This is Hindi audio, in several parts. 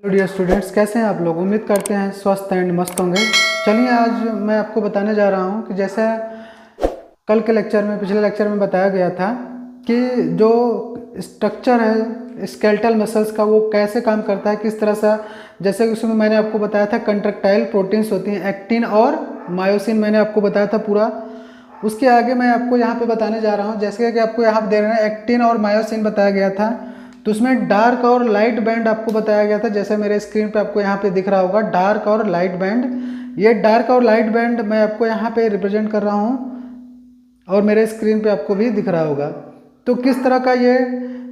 डियर स्टूडेंट्स, कैसे हैं आप लोग। उम्मीद करते हैं स्वस्थ एंड मस्त होंगे। चलिए आज मैं आपको बताने जा रहा हूं कि जैसा कल के लेक्चर में, पिछले लेक्चर में बताया गया था कि जो स्ट्रक्चर है स्केलेटल मसल्स का वो कैसे काम करता है, किस तरह से। जैसे कि उसमें मैंने आपको बताया था कंट्रक्टाइल प्रोटीन्स होती हैं, एक्टिन और मायोसिन मैंने आपको बताया था पूरा। उसके आगे मैं आपको यहाँ पे बताने जा रहा हूँ, जैसे कि आपको यहाँ पे दे रहे हैं एक्टिन और मायोसिन बताया गया था। तो उसमें डार्क और लाइट बैंड आपको बताया गया था, जैसे मेरे स्क्रीन पे आपको यहाँ पे दिख रहा होगा डार्क और लाइट बैंड। ये डार्क और लाइट बैंड मैं आपको यहाँ पे रिप्रेजेंट कर रहा हूँ और मेरे स्क्रीन पे आपको भी दिख रहा होगा। तो किस तरह का ये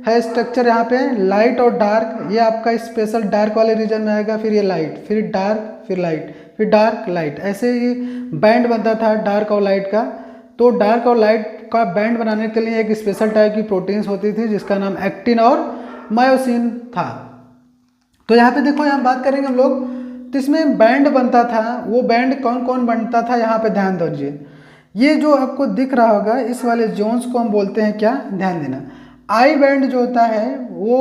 है स्ट्रक्चर, यहाँ पे लाइट और डार्क, ये आपका स्पेशल डार्क वाले रीजन में आएगा, फिर ये लाइट, फिर डार्क, फिर लाइट, फिर डार्क लाइट, ऐसे ही बैंड बनता था डार्क और लाइट का। तो डार्क और लाइट का बैंड बनाने के लिए एक स्पेशल टाइप की प्रोटीन्स होती थी जिसका नाम एक्टिन और मायोसिन था। तो यहाँ पे देखो, यहाँ बात करेंगे हम लोग, तो इसमें बैंड बनता था। वो बैंड कौन कौन बनता था, यहाँ पे ध्यान दीजिए। ये जो आपको दिख रहा होगा इस वाले जोन्स को हम बोलते हैं क्या, ध्यान देना। आई बैंड जो होता है वो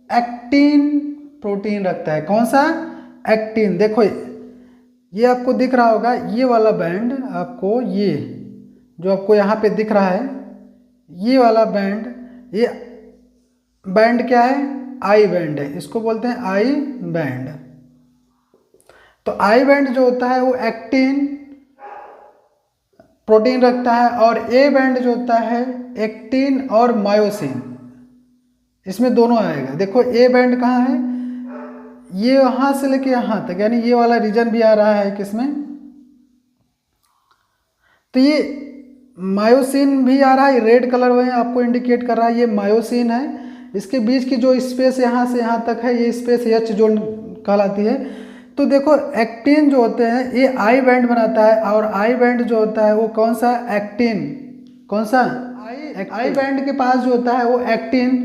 एक्टिन प्रोटीन रखता है। कौन सा, एक्टिन। देखो ये आपको दिख रहा होगा, ये वाला बैंड आपको, ये जो आपको यहाँ पे दिख रहा है ये वाला बैंड, ये बैंड क्या है, आई बैंड है, इसको बोलते हैं आई बैंड। तो आई बैंड जो होता है वो एक्टिन प्रोटीन रखता है, और ए बैंड जो होता है एक्टिन और मायोसिन, इसमें दोनों आएगा। देखो ए बैंड कहाँ है, ये यहाँ से लेके यहाँ तक, यानी ये वाला रीजन भी आ रहा है किसमें, तो ये मायोसिन भी आ रहा है, रेड कलर में आपको इंडिकेट कर रहा है, ये मायोसिन है। इसके बीच की जो स्पेस यहाँ से यहाँ तक है, ये स्पेस एच जोन कहलाती है। तो देखो एक्टिन जो होते हैं ये आई बैंड बनाता है, और आई बैंड जो होता है वो कौन सा, एक्टिन, कौन सा, आई बैंड के पास जो होता है वो एक्टिन।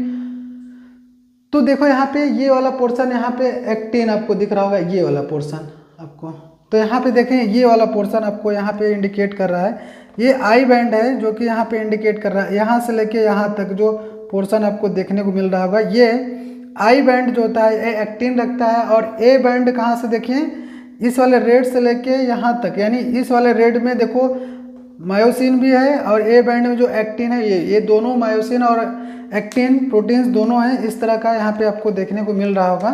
तो देखो यहाँ पे ये वाला पोर्शन, यहाँ पे एक्टिन आपको दिख रहा होगा, ये वाला पोर्शन आपको। तो यहाँ पे देखें ये वाला पोर्शन आपको यहाँ पे इंडिकेट कर रहा है, ये आई बैंड है जो कि यहाँ पे इंडिकेट कर रहा है। यहाँ से लेके यहाँ तक जो पोर्शन आपको देखने को मिल रहा होगा, ये आई बैंड जो होता है ये एक्टिन रखता है। और ए बैंड कहाँ से देखिए, इस वाले रेड से लेके यहाँ तक, यानी इस वाले रेड में देखो मायोसिन भी है, और ए बैंड में जो एक्टिन है ये दोनों मायोसिन और एक्टिन प्रोटीन्स दोनों हैं। इस तरह का यहाँ पे आपको देखने को मिल रहा होगा।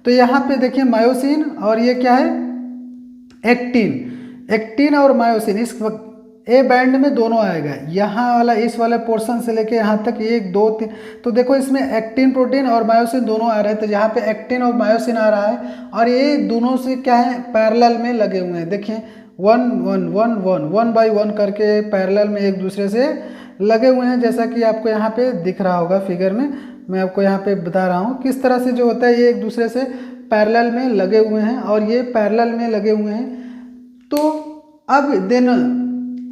तो यहाँ पे देखिए मायोसिन, और ये क्या है, एक्टिन। एक्टिन और मायोसिन इस वक्त ए बैंड में दोनों आएगा, यहाँ वाला इस वाले पोर्शन से लेके यहाँ तक, 1 2 3। तो देखो इसमें एक्टिन प्रोटीन और मायोसिन दोनों आ रहे हैं। तो यहाँ पे एक्टिन और मायोसिन आ रहा है, और ये दोनों से क्या है, पैरेलल में लगे हुए हैं। देखिए 1 1 1 1 1 बाई 1 करके पैरेलल में एक दूसरे से लगे हुए हैं, जैसा कि आपको यहाँ पे दिख रहा होगा फिगर में। मैं आपको यहाँ पे बता रहा हूँ किस तरह से जो होता है, ये एक दूसरे से पैरेलल में लगे हुए हैं, और ये पैरेलल में लगे हुए हैं। तो अब देन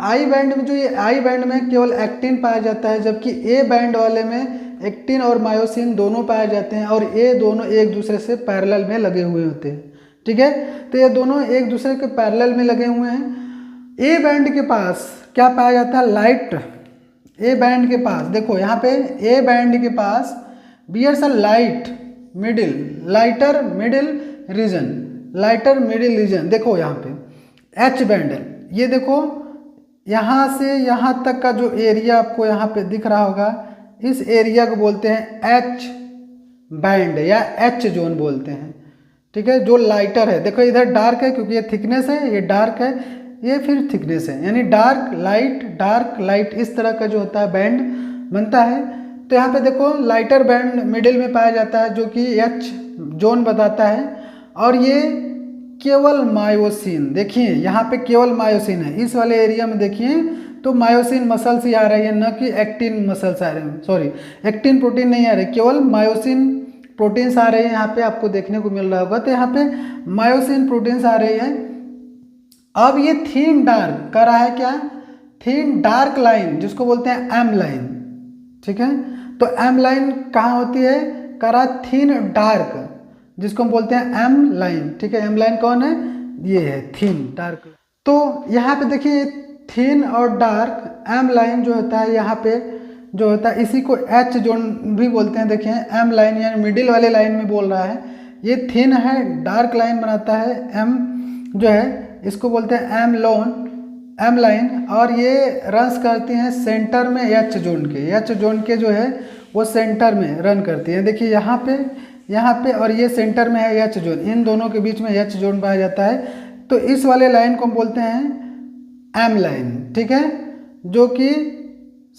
आई बैंड में, जो ये आई बैंड में केवल एक्टिन पाया जाता है, जबकि ए बैंड वाले में एक्टिन और मायोसिन दोनों पाए जाते हैं, और ये दोनों एक दूसरे से पैरेलल में लगे हुए होते हैं। ठीक है, तो ये दोनों एक दूसरे के पैरेलल में लगे हुए हैं। ए बैंड के पास क्या पाया जाता है, लाइट। ए बैंड के पास देखो यहाँ पे, ए बैंड के पास bears a light middle, lighter middle region, lighter middle region. देखो यहाँ पे एच बैंड है, ये देखो यहाँ से यहाँ तक का जो एरिया आपको यहाँ पे दिख रहा होगा, इस एरिया को बोलते हैं एच बैंड या एच जोन बोलते हैं। ठीक है, जो लाइटर है, देखो इधर डार्क है क्योंकि ये थिकनेस है, ये डार्क है, ये फिर थिकनेस है, यानी डार्क लाइट, इस तरह का जो होता है बैंड बनता है। तो यहाँ पे देखो लाइटर बैंड मिडिल में पाया जाता है, जो कि एच जोन बताता है। और ये केवल मायोसिन, देखिए यहाँ पे केवल मायोसिन है, इस वाले एरिया में देखिए तो मायोसिन मसल्स ही आ रही है, न कि एक्टिन मसल्स आ रहे हैं, सॉरी एक्टिन प्रोटीन नहीं आ रहे, केवल मायोसिन प्रोटीन्स आ रहे हैं। यहाँ पे आपको देखने को मिल रहा होगा, तो यहाँ पे मायोसिन प्रोटीन्स आ रही है। अब ये थीन डार्क कर रहा है क्या, थीन डार्क लाइन जिसको बोलते हैं एम लाइन। ठीक है, तो एम लाइन कहाँ होती है, करा थीन डार्क जिसको हम बोलते हैं एम लाइन। ठीक है, एम लाइन कौन है, ये है थीन डार्क। तो यहाँ पे देखिए थीन और डार्क एम लाइन जो होता है, यहाँ पे जो होता है इसी को एच जोन भी बोलते हैं। देखिए एम लाइन यानी मिडिल वाले लाइन में बोल रहा है ये थिन है, डार्क लाइन बनाता है, एम जो है इसको बोलते हैं एम लाइन, और ये रन्स करती हैं सेंटर में एच जोन के जो है वो सेंटर में रन करती हैं। देखिए यहाँ पे और ये सेंटर में है एच जोन, इन दोनों के बीच में एच जोन पाया जाता है। तो इस वाले लाइन को हम बोलते हैं एम लाइन, ठीक है, जो कि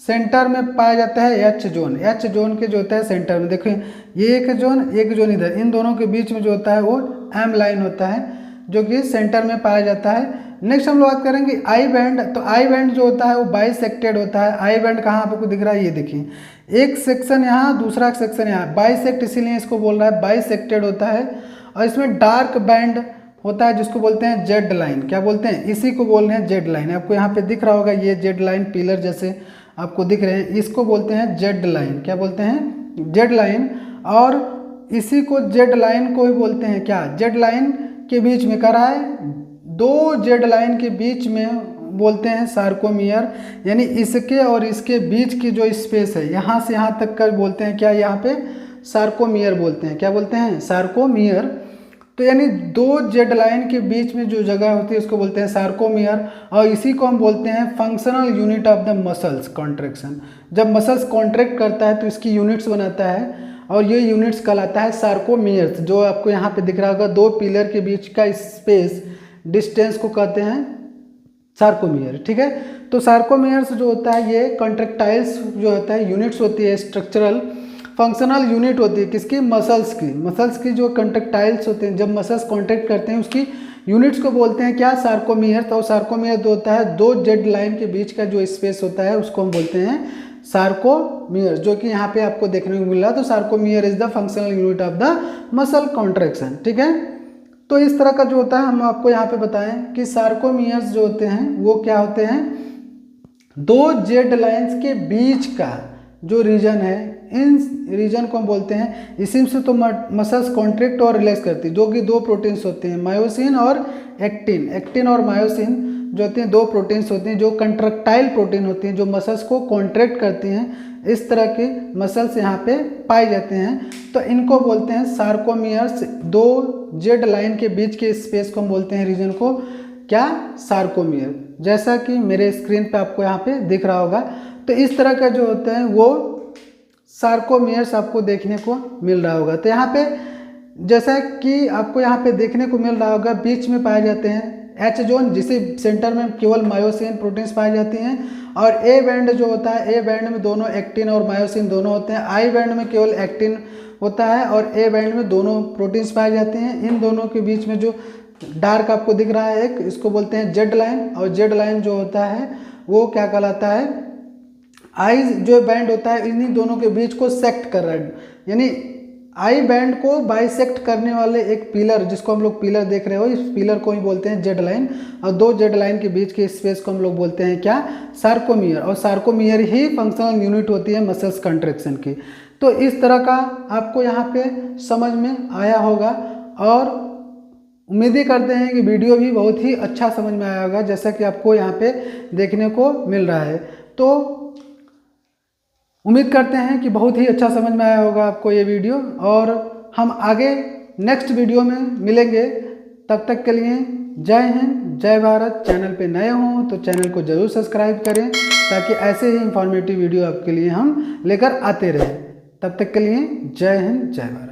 सेंटर में पाया जाता है एच जोन के जो होता है सेंटर में। देखिए ये एक जोन इधर, इन दोनों के बीच में जो होता है वो एम लाइन होता है, जो कि सेंटर में पाया जाता है। नेक्स्ट हम लोग बात करेंगे आई बैंड। तो आई बैंड जो होता है वो बाइसेक्टेड होता है। आई बैंड कहाँ आपको दिख रहा है, ये देखिए, एक सेक्शन यहाँ, दूसरा सेक्शन यहाँ, बाइसेक्ट इसीलिए इसको बोल रहा है, बाइसेक्टेड होता है। और इसमें डार्क बैंड होता है जिसको बोलते हैं जेड लाइन। क्या बोलते हैं, इसी को बोल रहे हैं जेड लाइन। आपको यहाँ पे दिख रहा होगा ये जेड लाइन, पिलर जैसे आपको दिख रहे हैं, इसको बोलते हैं जेड लाइन। क्या बोलते हैं, जेड लाइन। और इसी को जेड लाइन को ही बोलते हैं क्या, जेड लाइन के बीच में करा है, दो जेड लाइन के बीच में बोलते हैं सार्कोमियर, यानी इसके और इसके बीच की जो स्पेस है यहाँ से यहाँ तक का बोलते हैं क्या, यहाँ पे सार्कोमियर बोलते हैं। क्या बोलते हैं, सार्कोमियर। तो यानी दो जेड लाइन के बीच में जो जगह होती है उसको बोलते हैं सार्कोमियर, और इसी को हम बोलते हैं functional unit of the muscles contraction. जब मसल्स कॉन्ट्रैक्ट करता है तो इसकी यूनिट्स बनाता है, और ये यूनिट्स कहलाता है सार्कोमियर्स। जो आपको यहाँ पे दिख रहा होगा, दो पिलर के बीच का स्पेस डिस्टेंस को कहते हैं सार्कोमियर, ठीक है। तो सार्कोमियर्स जो होता है ये कॉन्ट्रैक्टाइल्स जो होता है यूनिट्स होती है, स्ट्रक्चरल फंक्शनल यूनिट होती है किसकी, मसल्स की जो कॉन्ट्रैक्टाइल्स होते हैं, जब मसल्स कॉन्ट्रैक्ट करते हैं उसकी यूनिट्स को बोलते हैं क्या, सार्कोमियर। तो सार्कोमियर जो होता है दो जेड लाइन के बीच का जो स्पेस होता है उसको हम बोलते हैं सार्कोमियर, जो कि यहाँ पे आपको देखने को मिल रहा है। तो sarcomere is the functional unit of the muscle contraction, ठीक है। तो इस तरह का जो होता है हम आपको यहाँ पे बताएं कि सार्कोमियर्स जो होते हैं वो क्या होते हैं, दो जेड लाइंस के बीच का जो रीजन है, इन रीजन को हम बोलते हैं, इसी से तो मसल्स कॉन्ट्रैक्ट और रिलैक्स करती है, जो कि दो प्रोटीन्स होते हैं, मायोसिन और एक्टिन। एक्टिन और मायोसिन जो होते हैं दो प्रोटीन्स होते हैं जो कंट्रैक्टाइल प्रोटीन होती हैं, जो मसल्स को कॉन्ट्रैक्ट करती हैं। इस तरह के मसल्स यहाँ पे पाए जाते हैं, तो इनको बोलते हैं सार्कोमियर्स। दो जेड लाइन के बीच के स्पेस को हम बोलते हैं, रीजन को क्या, सार्कोमियर, जैसा कि मेरे स्क्रीन पे आपको यहाँ पे दिख रहा होगा। तो इस तरह का जो होता है वो सार्कोमियर्स आपको देखने को मिल रहा होगा। तो यहाँ पे जैसा कि आपको यहाँ पे देखने को मिल रहा होगा, बीच में पाए जाते हैं एच जोन, जिसे सेंटर में केवल मायोसिन प्रोटीन्स पाई जाती हैं, और ए बैंड जो होता है, ए बैंड में दोनों एक्टिन और मायोसिन दोनों होते हैं। आई बैंड में केवल एक्टिन होता है और ए बैंड में दोनों प्रोटीन्स पाए जाते हैं। इन दोनों के बीच में जो डार्क आपको दिख रहा है एक, इसको बोलते हैं जेड लाइन, और जेड लाइन जो होता है वो क्या कहलाता है, आई जो बैंड होता है इन्हीं दोनों के बीच को सेक्ट कर रहा है, यानी आई बैंड को बाइसेक्ट करने वाले एक पिलर, जिसको हम लोग पिलर देख रहे हो, इस पिलर को ही बोलते हैं जेड लाइन, और दो जेड लाइन के बीच के स्पेस को हम लोग बोलते हैं क्या, सार्कोमियर। और सार्कोमियर ही फंक्शनल यूनिट होती है मसल्स कंट्रैक्शन की। तो इस तरह का आपको यहाँ पे समझ में आया होगा, और उम्मीद ही करते हैं कि वीडियो भी बहुत ही अच्छा समझ में आया होगा, जैसा कि आपको यहाँ पे देखने को मिल रहा है। तो उम्मीद करते हैं कि बहुत ही अच्छा समझ में आया होगा आपको ये वीडियो, और हम आगे नेक्स्ट वीडियो में मिलेंगे। तब तक के लिए जय हिंद, जय भारत। चैनल पे नए हों तो चैनल को ज़रूर सब्सक्राइब करें, ताकि ऐसे ही इंफॉर्मेटिव वीडियो आपके लिए हम लेकर आते रहें। तब तक के लिए जय हिंद, जय भारत।